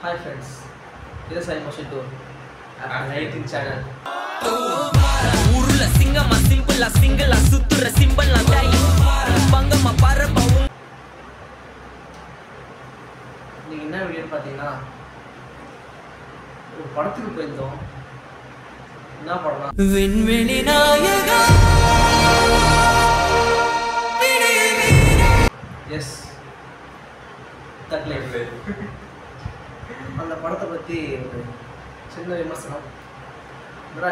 Hi friends, this is Motion Tour at the 19th channel. Urula singama simple single sutura symbol na dai bangama parappa நீங்க என்ன video பாத்தீங்கன்னா ஒரு படத்துக்கு போயிருந்தோம். என்ன படம்னா விண்வெளி நாயகா எஸ் தக்லை. அந்த படத்தை பற்றி ஒரு சின்ன விமர்சனம்.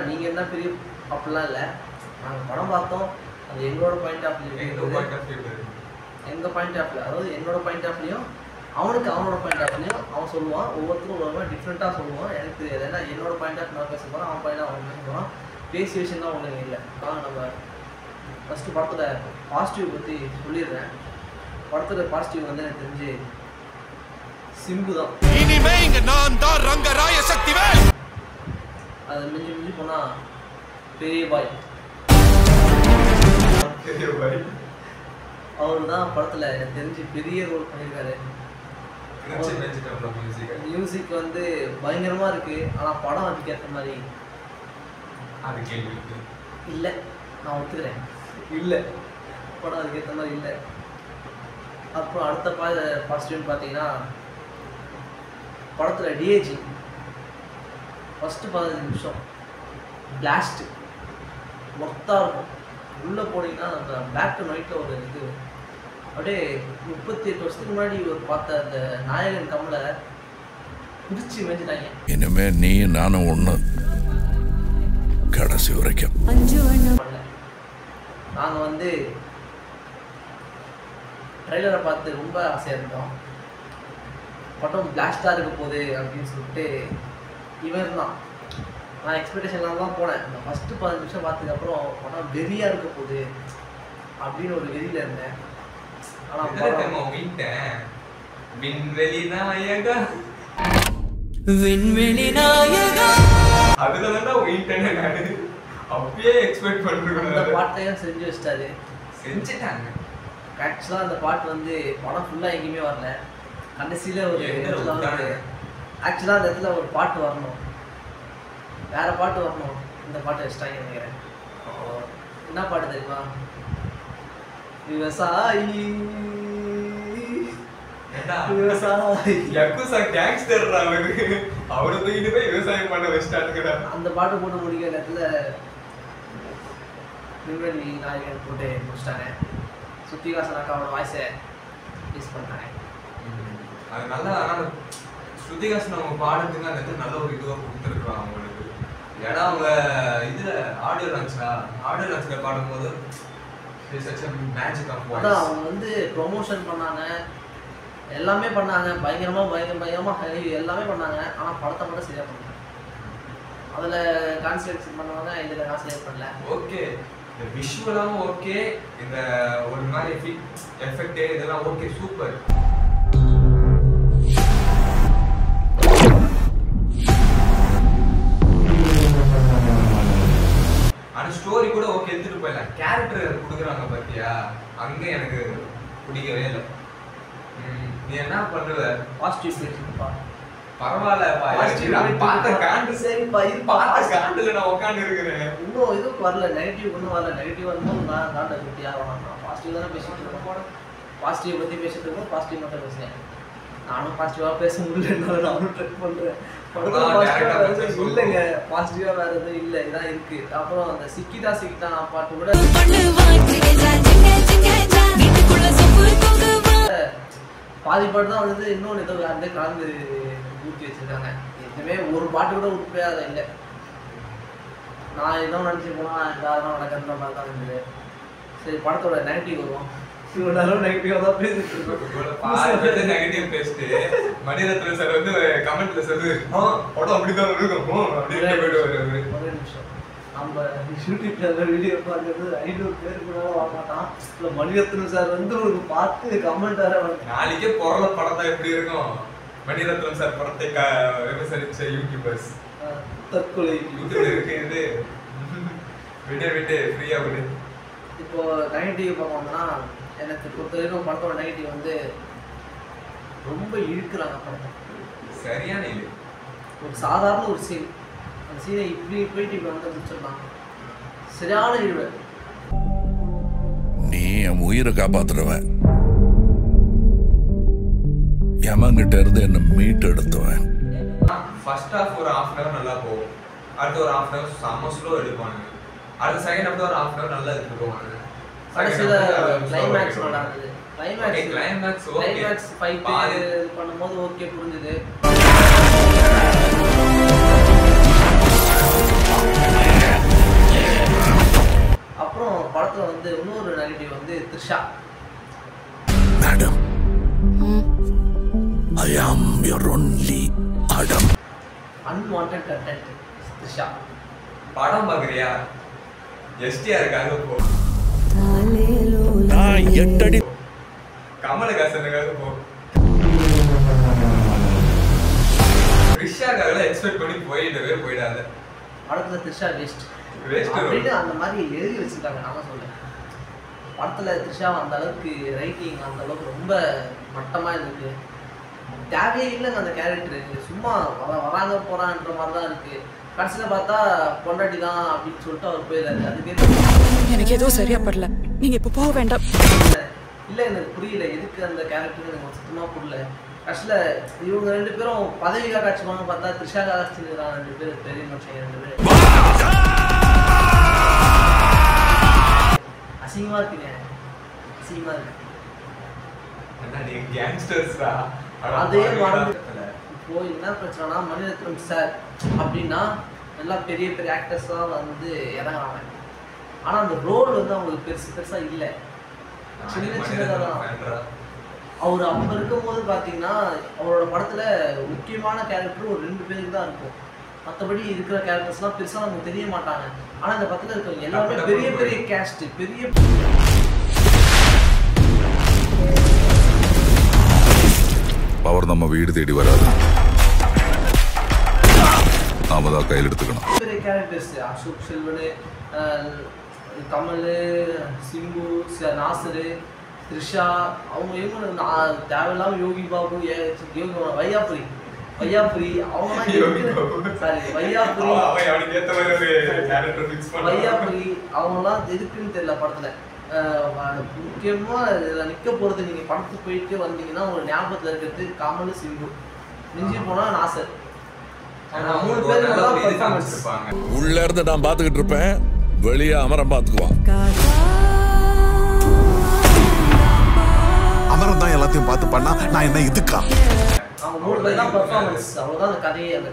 நீங்க என்ன பெரிய அப்படிலாம் இல்லை, நாங்கள் படம் பார்த்தோம். அது எங்களோட பாயிண்ட் ஆஃப் வியூ, எங்கள் பாயிண்ட் ஆஃப் வியூ, அதாவது என்னோட பாயிண்ட் ஆஃப் வியூ, அவனுக்கு அவனோட பாயிண்ட் ஆஃப் வியூ அவன் சொல்லுவான். ஒவ்வொருத்தரும் ஒரு மாதிரி டிஃப்ரெண்ட்டாக சொல்லுவான். எனக்கு தெரியாது, ஏன்னா என்னோட பாயிண்ட் ஆஃப் நான் பேச போகிறேன், அவன் பாயிண்ட் அவன் பேச போகிறான். பேசிய விஷயம் தான் ஒன்றும் இல்லை. ஆனால் நம்ம ஃபஸ்ட்டு படத்தில் பாசிட்டிவ் பற்றி சொல்லிடுறேன். படத்தில் பாசிட்டிவ் வந்து எனக்கு தெரிஞ்சு சிம்பு தான். இனிமே இங்க நான் தான் ரங்கராய சக்திவேல். அது மிஞ்சி மிஞ்சி போனா பெரிய பாய் அவரு தான் படத்துல எனக்கு தெரிஞ்சு பெரிய ரோல் பண்ணியிருக்காரு. மியூசிக் வந்து பயங்கரமா இருக்கு. ஆனா படம் அதுக்கு ஏற்ற மாதிரி இல்லை. நான் ஒத்துக்கிறேன், இல்லை, படம் அதுக்கு ஏற்ற மாதிரி இல்லை. அப்புறம் அடுத்த பாசிட்டிவ்னு பார்த்தீங்கன்னா படத்தில் டிஏஜி ஃபஸ்ட்டு 15 நிமிஷம் பிளாஸ்ட்டு மொத்தாக இருக்கும். உள்ளே போனீங்கன்னா நம்ம பிளாக் அண்ட் ஒயிட்டில் ஒரு இது அப்படியே 38 வருஷத்துக்கு முன்னாடி ஒரு பார்த்த அந்த நாயகன் கமலை பிடிச்சி மேய்ஞ்சிட்டாங்க. இனிமே நீ நானும் ஒன்று கடைசி வரைக்கும். நாங்கள் வந்து ட்ரெய்லரை பார்த்து ரொம்ப ஆசையாக இருந்தோம். படம் பிளாஸ்டாக இருக்க போகுது அப்படின்னு சொல்லிட்டு இவன் தான் நான் எக்ஸ்பெக்டேஷன்லாம் தான் போனேன். அந்த ஃபஸ்ட்டு 15 நிமிஷம் பார்த்ததுக்கப்புறம் படம் வெறியாக இருக்க போகுது அப்படின்னு ஒரு வெறியில் இருந்தேன். ஆனால் விண்வெளி நாயகா விண்வெளி நாயகா அதுலதான் உயிட்டேன்னு நானு அப்பயே எக்ஸ்பெக்ட் பண்றேன். அந்த பாட்டையும் செஞ்சு வச்சிட்டாரு, செஞ்சுட்டாங்க. ஆக்சுவலாக அந்த பாட்டு வந்து படம் ஃபுல்லாக எங்கேயுமே வரல. கடைசியில் ஒரு ஆக்சுவலாக அந்த இடத்துல ஒரு பாட்டு வரணும், வேற பாட்டு வரணும். இந்த பாட்டை வச்சுட்டாங்க நினைக்கிறேன். என்ன பாட்டு தெரியுமா? விவசாயி விவசாயி விவசாயம் பண்ண வச்சுட்டாங்க. அந்த பாட்டு போட்டு முடிக்கிற இடத்துல விண்வெளி நாயகன் போட்டு முடிச்சிட்டாங்க. ஸ்ருதிஹாசன் அவரோட வாய்ஸை யூஸ் பண்ணாங்க. அது நல்லா. ஆனால் ஸ்ருதிஹாசன் அவங்க பாடுறதுக்கு அந்த இடத்துல நல்ல ஒரு இதுவாக கொடுத்துருக்குறாங்க அவங்களுக்கு. ஏன்னா அவங்க இதில் ஆடியோ லான்ச்சில் பாடும்போது மேஜிக் ஆஃப் வாய்ஸ். அதான் அவங்க வந்து ப்ரொமோஷன் பண்ணாங்க, எல்லாமே பண்ணாங்க, பயங்கரமாக எல்லாமே பண்ணாங்க. ஆனால் படத்தை மட்டும் சரியாக பண்ணாங்க. அதில் கான்சன்ட்ரேஷன் பண்ணுவாங்க, இதில் கான்சன்ட்ரேட் பண்ணல. ஓகே, இந்த விஷுவலாகவும் ஓகே, இந்த ஒரு மாதிரி எஃபெக்ட் இதெல்லாம் ஓகே, சூப்பர். ஆனால் ஸ்டோரி கூட ஓகே எடுத்துட்டு போயிடலாம். கேரக்டர் கொடுக்குறாங்க பார்த்தியா, அங்கே எனக்கு பிடிக்கவே இல்லை. நீ என்ன பண்ணுவ? பாசிட்டிவ் பேசுப்பா, பரவாயில்லப்பா. பார்த்த காண்டு சரிப்பா, இது பார்த்த காண்டுல நான் உட்காந்து இருக்கிறேன். இன்னும் இதுவும் வரல, நெகட்டிவ் ஒன்றும் வரல. நெகட்டிவ் வரும்போது நான் காண்டை பற்றி யாரும் பாசிட்டிவ் தானே பேசிட்டு இருக்கோம். பாசிட்டிவ் பற்றி பேசிட்டு இருக்கோம், பாசிட்டிவ் மட்டும் பேசுகிறேன். நானும் பாசிட்டிவாக பேச முடியல, நானும் ட்ரை பண்ணுறேன். இல்லைங்க, பாசிட்டிவாக வேறு எதுவும் இல்லை, இதான் இருக்கு. அப்புறம் அந்த சிக்கிட்டா பாட்டு கூட பாதி பாட்டு தான் வந்து இன்னொன்று ஏதோ அந்த கலந்து ஊற்றி வச்சிருக்காங்க. எதுவுமே ஒரு பாட்டு கூட உட்படாத இல்லை. நான் ஏதோ நினச்சி போனால் எல்லாரும் நடக்கிற மாதிரி தான் இருந்தது. சரி, படத்தோட நெகட்டிவ் வருவோம். நெகட்டிவாக தான் பேசிட்டு இருக்கோம். நெகட்டிவ் பேசிட்டு மணிரத்னம் சார் வந்து கமெண்ட்ல சொல்லு, படம் அப்படிதான் இருக்கும் அப்படின்னு போயிட்டு வருவாரு. ஒரே நிமிஷம், நம்ம யூடியூப்ல வீடியோ பார்க்கறது 500 பேர் கூட வர மாட்டான். இல்லை, மணிரத்னம் சார் வந்து ஒரு பார்த்து கமெண்ட் வேற நாளைக்கே பொருள படம் தான் எப்படி இருக்கும். மணிரத்னம் சார் படத்தை விமர்சிச்ச யூடியூபர்ஸ் தற்கொலை யூடியூப்ல இருக்கு. இது விட்டு ஃப்ரீயா விடு. இப்போ நெகட்டிவ் பார்க்கணும்னா எனக்கு பொறுத்த வரைக்கும் படத்தோட நெகட்டிவ் வந்து ரொம்ப இழுக்கிறாங்க படத்தை. சரியான இது ஒரு சாதாரண ஒரு சீன், அந்த சீனை இப்படி போயிட்டு இப்படி வந்து முடிச்சிடலாம். சரியான இழுவை. நீ என் உயிரை காப்பாத்துறவன், எமங்கிட்ட இருந்து என்ன மீட்டு எடுத்துவேன். ஃபர்ஸ்ட் ஹாஃப் ஒரு half an hour நல்லா போகும், அடுத்து ஒரு half an hour செம்ம ஸ்லோ எடுப்பானுங்க, அடுத்த செகண்ட் ஹாஃப் ஒரு half an hour நல்லா எடுத்துட்டு போவானுங்க. கடைசியில கிளைமேக்ஸ் நல்லா இருந்தது. கிளைமேக்ஸ் ஃபைட் பண்ணும்போது ஓகே புரிஞ்சுது. அப்புறம் படத்துல வந்து இன்னொரு நெகட்டிவ் வந்து Trisha. Madam, I am your only Adam. Unwanted content. Trisha படம் பாக்குறியா? எஸ்டிஆருக்காக போ, நான் 8 அடி கமலஹாசனுக்காக போ, த்ரிஷாக்காக எக்ஸ்பெக்ட் பண்ணி போயிடாத. படத்துல த்ரிஷா வேஸ்ட் அப்படின்னு அந்த மாதிரி எழுதி வச்சுருக்காங்க. நான் சொல்ல படத்துல த்ரிஷா அந்த அளவுக்கு ரைட்டிங் அந்த அளவுக்கு ரொம்ப மட்டமா இருக்கு. தேவையே இல்லைங்க அந்த கேரக்டர். சும்மா வராங்க போறான்ற மாதிரி தான் இருக்கு. கடைசியில் பார்த்தா பொண்டாட்டி தான் அப்படின்னு சொல்லிட்டு அவர் போயிடாரு. அதுக்கே எனக்கு எதுவும் சரியா படல, நீங்க இப்ப போக வேண்டாம். இல்லை எனக்கு புரியல எதுக்கு அந்த கேரக்டர் எனக்கு சுத்தமாக புரியல. கடைசியில் இவங்க 2 பேரும் பதவிக்காக காட்சிவாங்க பார்த்தா த்ரிஷாக்காக காட்சிக்கிறாங்க 2 பேர், பெரிய மனுஷங்க 2 பேர். அசிங்கமா இருக்குங்க, அசிங்கமா இருக்கு. அதே மறந்து இப்போ என்ன பிரச்சனைனா மணிரத்னம் சார் அப்படின்னா எல்லாம் பெரிய பெரிய ஆக்டர்ஸ்லாம் வந்து இறங்குறாங்க. ஆனால் அந்த ரோல் வந்து அவங்களுக்கு பெருசா இல்லை, சின்னதாக தான். அவர் அப்போ இருக்கும்போது பார்த்தீங்கன்னா அவரோட படத்தில் முக்கியமான கேரக்டர் ஒரு 2 பேருக்கு தான் இருக்கும். மற்றபடி இருக்கிற கேரக்டர்ஸ்லாம் பெருசாக நமக்கு தெரிய மாட்டாங்க. ஆனால் இந்த படத்தில் இருக்கவங்க எல்லாமே பெரிய பெரிய கேஸ்ட், பெரிய பவர் நம்ம வீடு தேடி வராது, நாம தான் கையில் எடுத்துக்கணும். பெரிய கேரக்டர்ஸ் அசோக் செல்வனு, கமல், சிம்பு, நாசரு, த்ரிஷா, அவங்க இவங்க தேவையில்லாம யோகி பாபு, வையாபுரி அவங்கலாம் எதுக்குன்னு தெரியல படத்துல. முக்கியமா நிக்க போறது நீங்க படத்துக்கு போயிட்டு வந்தீங்கன்னா உங்க ஞாபகத்துல இருக்கிறது கமல், சிம்பு, மிஞ்சி போனா நாசர். 3 பேர் உள்ள இருந்து நான் பாத்துக்கிட்டு இருப்பேன், வெளியே அமரம் பாத்துக்குவான். அமரம் தான் எல்லாத்தையும் பார்த்து பண்ணா நான் என்ன இதுக்கா? அவங்க 3 பேர் தான் பெர்ஃபார்மன்ஸ், அவ்வளவுதான். அந்த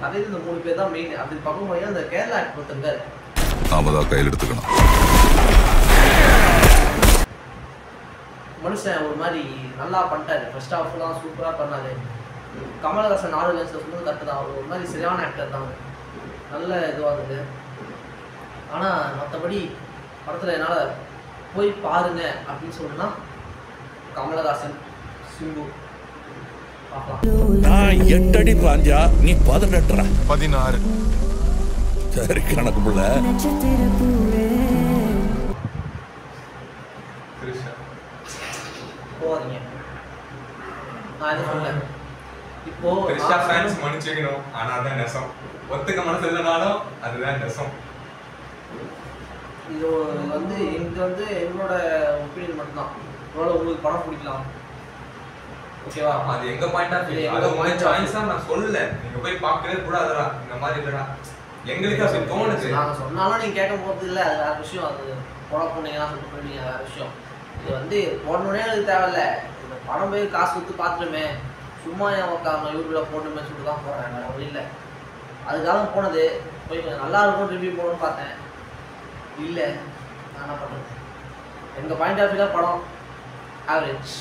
கதையில இந்த 3 பேர் தான் மெயின். அப்படி பார்க்கும்போது அந்த கேரளா ஆக்டர் ஒருத்தங்க நாம தான் கையில் எடுத்துக்கணும். மனுஷன் ஒரு மாதிரி நல்லா பண்ணிட்டாரு. ஃபர்ஸ்ட் ஹாஃப்லாம் சூப்பரா பண்ணாரு. கமலஹாசன் 4 லட்சம் சொல்லுறது கரெக்டு தான். அவர் ஒரு மாதிரி சரியான ஆக்டர் தான், நல்ல இதுவாகுது. ஆனால் மற்றபடி படத்தில் என்னால் போய் பாருங்க அப்படின்னு சொன்னா கமலஹாசன், சிம்பு பார்க்கலாம். நான் 8 அடி பாஞ்சா நீ 18 16. சரி கணக்கு புள்ள. போவாதீங்க, நான் எதுவும் சொல்ல. இப்போ த்ரிஷா ஃபேன்ஸ் மன்னிச்சுக்கணும், ஆனா அதான் நெசம். ஒத்துக்க மனசு இல்லைனாலும் அதுதான் நெசம். இது வந்து இங்க வந்து என்னோட ஒப்பீனியன் மட்டும்தான். ஒருவேளை உங்களுக்கு படம் பிடிக்கலாம், ஓகேவா? அது எங்க பாயிண்ட் ஆஃப் வியூ, அது உங்க சாய்ஸா. நான் சொல்லல நீங்க போய் பார்க்கவே கூடாதுடா, இந்த மாதிரி இல்லடா, எங்களுக்கு அப்படி தோணுது. நாங்கள் சொன்னாலும் நீங்கள் கேட்க போகிறது இல்லை, அது வேறு விஷயம். அது போட போனீங்கன்னா சொல்லிட்டு போயிட்டீங்க, வேறு விஷயம். இது வந்து போடணுன்னே அது தேவையில்ல. இந்த படம் போய் காசு கொடுத்து பார்த்துட்டுமே, சும்மா என் உட்காந்து யூடியூப்ல போடணுமே சொல்லிட்டு தான் போடுறாங்க. அப்படி இல்லை, அதுக்காக போனது. போய் கொஞ்சம் நல்லா இருக்கும் ரிவ்யூ போடணும்னு பார்த்தேன், இல்லை. நான் என்ன பண்ணுறது? எங்கள் பாயிண்ட் ஆஃப் வியூவில் படம் ஆவரேஜ்.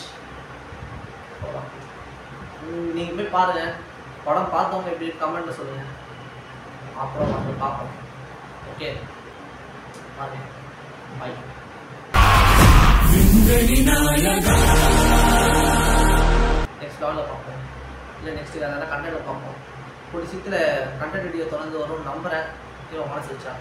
நீங்கள் போய் பாருங்கள். படம் பார்த்தவங்க எப்படி கமெண்ட்டில் சொல்லுங்கள், அப்புறம் நம்ம பார்ப்போம். ஓகே, பாருங்க, பை. நெக்ஸ்ட் லெவலில் பார்ப்போம், இல்லை நெக்ஸ்ட் வேறு எதாவது கண்டென்ட்டில் பார்ப்போம். ஒரு சீக்கிரம் கண்டென்ட் வீடியோ தொடர்ந்து வரும்னு நம்புகிறேன். மனசு வச்சா